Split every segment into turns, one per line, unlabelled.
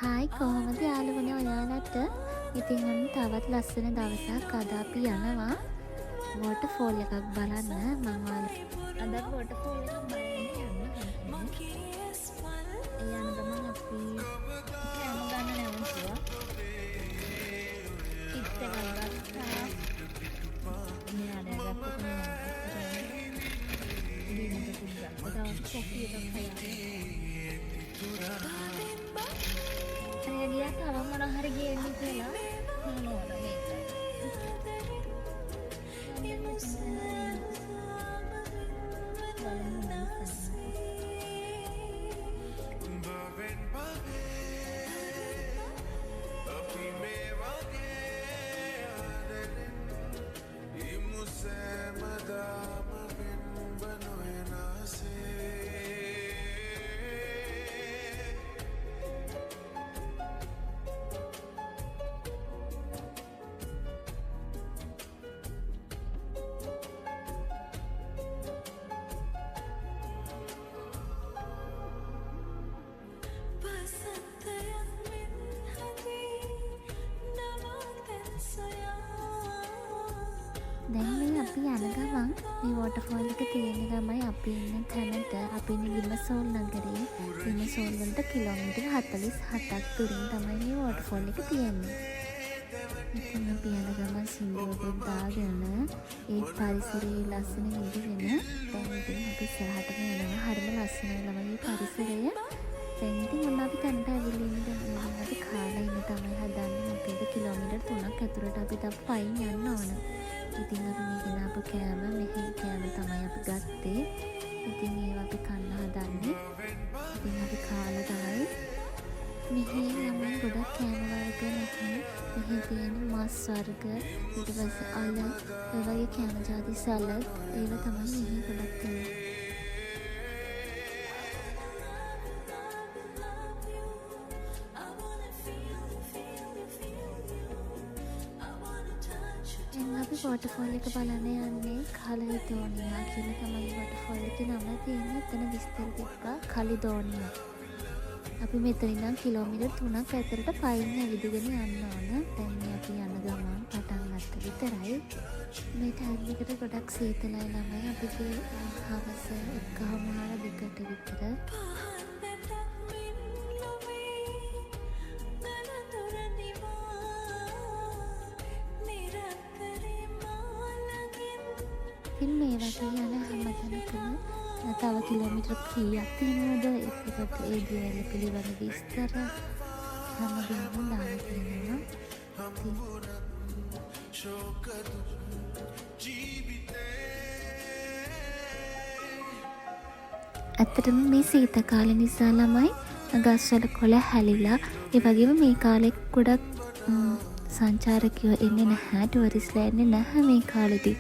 Hi කොහොමද යාළුවනේ ඔයාලට? ඉතින් ඔන්න තවත් ලස්සන දවසක් අද අපි යනවා වෝටර්ෆෝල් එකක් බලන්න. මම ඔයාලට අද වෝටර්ෆෝල් එකක් බලන්න යන්න. ඒ යන ගමන් අපි කෑම ගන්න නැවතුවා. චිප්ස් එකක් ගත්තා. මෙයාට ගත්ත දීමකට ගත්තා. තවත් කොෆි එකක් හොයන්න. ගියා තව මොන හරි ගේන්න කියලා මොනවා මේක. දැන් මේ අපි යන ගමන් මේ වෝටර්ෆෝල් එක තියෙන ගමයි අපි ඉන්න තැනට අපි ඉන්නේ ලිමසෝල් නගරේ. ලිමසෝල් වලට කිලෝමීටර් 47ක් දුරින් තමයි මේ වෝටර්ෆෝල් එක තියෙන්නේ. ඉතින් අපි යන ගමන් සින්දුවකුත් දාගෙන ඒ පරිසරයේ ලස්සන විඳින්න දැන් ඉතින් අපි ඉස්සරහට යනවා. හරිම ලස්සනයි ළමයි පරිසරය. දැන් ඉතින් ඔන්න අපි තැනට ඇවිල්ලා ඉන්නේ. දැන් අපි කාලා ඉන්න තමයි හදන්නේ. මොකද කිලෝමීටර් 3ක් ඇතුළට අපි තව පයින් යන්න ඕන. ඉතින් අපි මේ ගෙනාපු කෑම මෙහි කෑම තමයි අපි ගත්තේ. ඉතින් ඒවා අපි කන්න හදන්නේ. ඉතින් අපි කාලා තමයි මෙහි යමෙන් ගොඩක් කෑම වර්ග නැහැ. මෙහි තියෙන මස් වර්ග ඊට පස්සේ අල ඒ වගේ කෑම ජාති සලාඩ් ඒවා තමයි මෙහි ගොඩක් තියෙන්නේ. අපි වෝටර්ෆෝල් එක බලන්න යන්නේ කලිදෝනියා කියලා තමයි වෝටර්ෆෝල් එකේ නම තියෙන්නේ. එතන විස්තර තිබ්බා කලිදෝනියා. අපි මෙතන ඉඳන් කිලෝමීටර් 3ක් ඇතුළට පයින් ඇවිදගෙන යන්න ඕන. දැන් මේ අපි යන ගමන් පටන් ගත්ත විතරයි. මේ ටයිම් එකට ගොඩක් සීතලයි ළමයි. අපිට හවස 1:30 විතර. ඉතින් මේ වගේ යන හැමතැනකම තව කිලෝමීටර් කීයක් තියෙනවද ඒකට ඒ දේවල් පිළිබඳ විස්තර හැමදේම දාලා තියෙනවා. ඇත්තටම මේ සීත කාලේ නිසා ළමයි ගස්වල කොළ හැලිලා ඒ වගේම මේ කාලේ ගොඩක් සංචාරකයෝ එන්නේ නැහැ, ටුවරිස්ට්ලා එන්නේ නැහැ මේ කාලෙදී.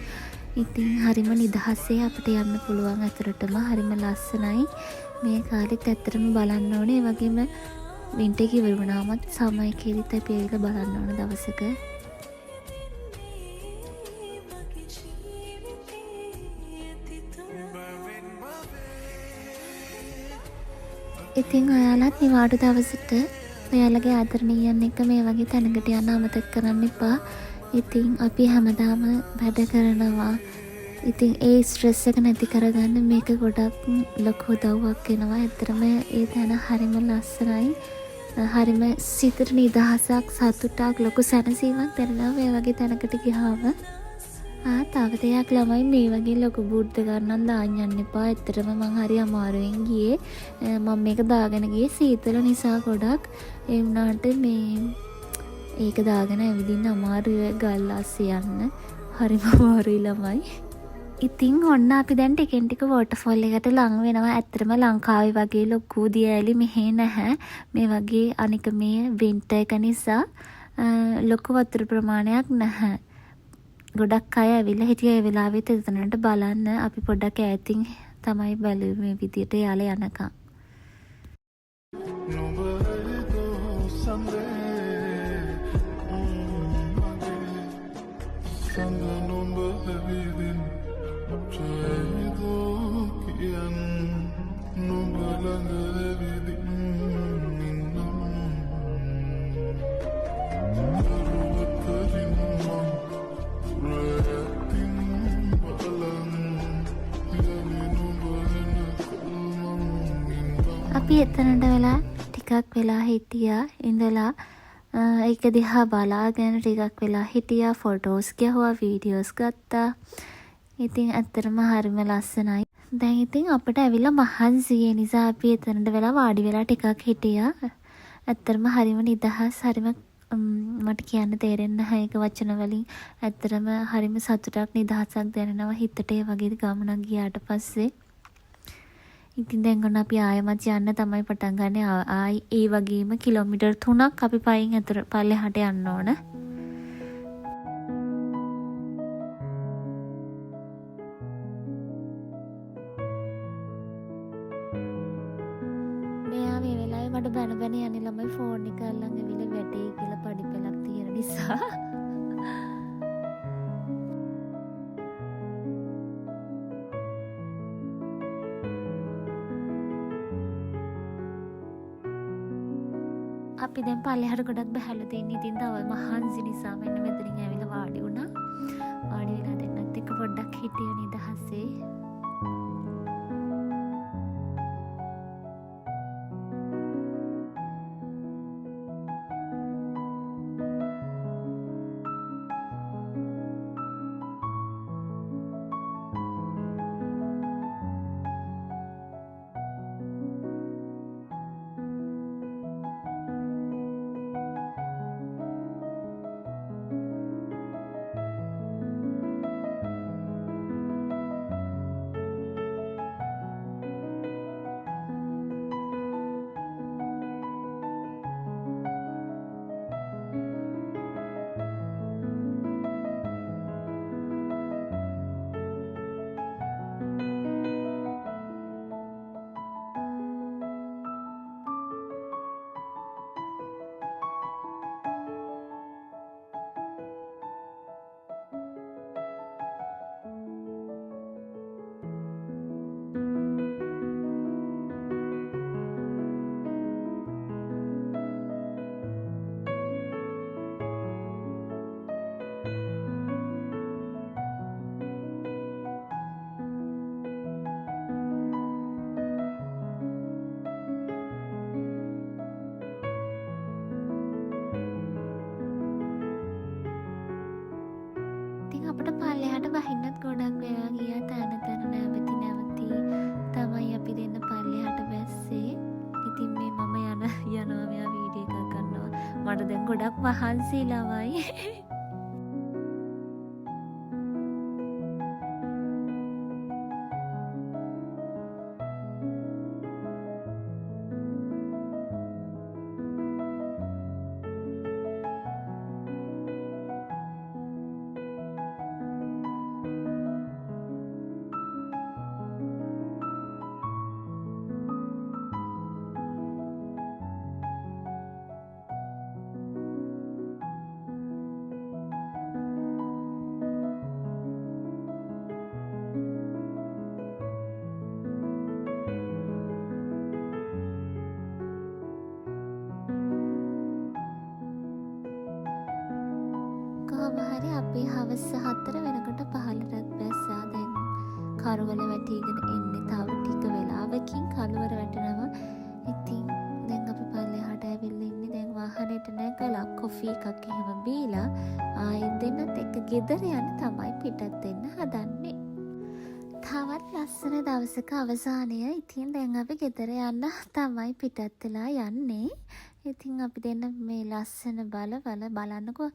ඉතින් හරිම නිදහසේ අපිට යන්න පුළුවන්. අතරටම හරිම ලස්සනයි මේ කාලෙත් ඇත්තටම බලන්න ඕනේ. ඒ වගේම වින්ටර් එක ඉවර වුණාමත් සමයකෙදිත් අපි ඒක බලන්න ඕන දවසක. ඉතින් ඔයාලත් නිවාඩු දවසට ඔයාලගේ ආදරණීයන් එක්ක මේ වගේ තැනකට යන්න අමතක කරන්න එපා. ඉතින් අපි හැමදාම වැඩ කරනවා. ඉතින් ඒ ස්ට්‍රෙස් එක නැති කරගන්න මේක ගොඩක් ලොකු උදව්වක් වෙනවා. ඇත්තටම ඒ තැන හරිම ලස්සනයි. හරිම සිතට නිදහසක්, සතුටක්, ලොකු සැනසීමක් දැනෙනවා මේ වගේ තැනකට ගියාම. තව දෙයක් ළමයි මේ වගේ ලොකු බූට් ගන්න දාන්න යන්න එපා. ඇත්තටම මං හරි අමාරුවෙන් ගියේ. මම මේක දාගෙන ගියේ සීතල නිසා ගොඩක්. ඒ වුණාට මේ ඒක දාගෙන ඇවිදින්න අමාරුයි. ගල් ආස්සේ යන්න හරිම අමාරුයි ළමයි. ඉතින් ඔන්න අපි දැන් ටිකෙන් ටික වෝටර්ෆෝල් එකට ලං වෙනවා. ඇත්තටම ලංකාවේ වගේ ලොකු දියඇලි මෙහෙ නැහැ. මේ වගේ අනික මේ වින්ටර් එක නිසා ලොකු වතුර ප්‍රමාණයක් නැහැ. ගොඩක් අය ඇවිල්ලා හිටියා ඒ වෙලාවෙත් එතනට බලන්න. අපි පොඩ්ඩක් ඈතින් තමයි බැලුවේ මේ විදියට යාලා යනකම්. අපි එතනට වෙලා ටිකක් වෙලා හිටියා. ඉඳලා ඒක දිහා බලාගෙන ටිකක් වෙලා හිටියා. ෆොටෝස් ගැහුවා, වීඩියෝස් ගත්තා. ඉතින් ඇත්තටම හරිම ලස්සනයි. දැන් ඉතින් අපිට ඇවිල්ලා මහන්සිය නිසා අපි එතනට වෙලා වාඩි වෙලා ටිකක් හිටියා. ඇත්තටම හරිම නිදහස්, හරිම මට කියන්න තේරෙන්නේ නැහැ ඒක වචන වලින්. ඇත්තටම හරිම සතුටක්, නිදහසක් දැනෙනවා හිතට ඒ වගේ ගමනක් ගියාට පස්සේ. ඉතින් දැන් ඔන්න අපි ආයෙමත් යන්න තමයි පටන් ගන්නේ. ආයි ඒ වගේම කිලෝමීටර් 3ක් අපි පයින් අතර පල්ලෙහාට යන්න ඕන. මෙයා මේ වෙලාවේ මට බැන බැන යන්නේ ළමයි ෆෝන් එක අල්ලන් ඇවිල්ලා වැටේ කියලා පඩිපෙලක් තියෙන නිසා. අපි දැන් පල්ලෙහාට ගොඩක් බහැලා තියෙන. ඉතින් තව මහන්සි නිසා මෙන්න මෙතනින් ඇවිල්ලා වාඩි වුණා. වාඩි වෙලා දෙන්නත් එක්ක පොඩ්ඩක් හිටිය නිදහසේ. අපිට පල්ලෙහාට බහින්නත් ගොඩක් වෙලා ගියා. තැන තැන නැවති තමයි අපි දෙන්න පල්ලෙහාට බැස්සේ. ඉතින් මේ මම යනවා මෙයා වීඩියෝ එකක් ගන්නවා. මට දැන් ගොඩක් මහන්සි ළමයි. කොහොම හරි අපි හවස 4 වෙනකොට පහළටත් බැස්සා. දැන් කරවල වැටිගෙන එන්නේ තව ටික වෙලාවකින් කලවර වැටෙනවා. ඉතින් දැන් අපි පල්ලෙහාට ඇවිල්ලා ඉන්නේ. දැන් වාහනේට නැගලා කොෆි එකක් එහෙම බීලා ආයෙත් දෙන්නත් එක්ක ගෙදර යන්න තමයි පිටත් වෙන්න හදන්නේ. තවත් ලස්සන දවසක අවසානය. ඉතින් දැන් අපි ගෙදර යන්න තමයි පිටත් වෙලා යන්නේ. ඉතින් අපි දෙන්න මේ ලස්සන බලන්නකෝ.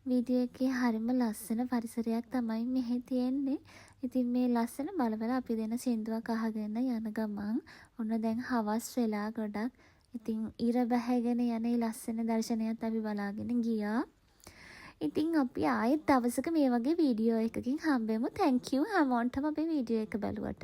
වීඩියෝ එකේ හරිම ලස්සන පරිසරයක් තමයි මෙහි තියෙන්නේ. ඉතින් මේ ලස්සන බලවල අපි දෙන සින්දුවක් අහගෙන යන ගමන් ඔන්න දැන් හවස් වෙලා ගොඩක්. ඉතින් ඉර බැහැගෙන යන මේ ලස්සන දර්ශනයත් අපි බලාගෙන ගියා. ඉතින් අපි ආයෙත් දවසක මේ වගේ වීඩියෝ එකකින් හම්බෙමු. thank you හැමෝටම අපේ වීඩියෝ එක බලුවට.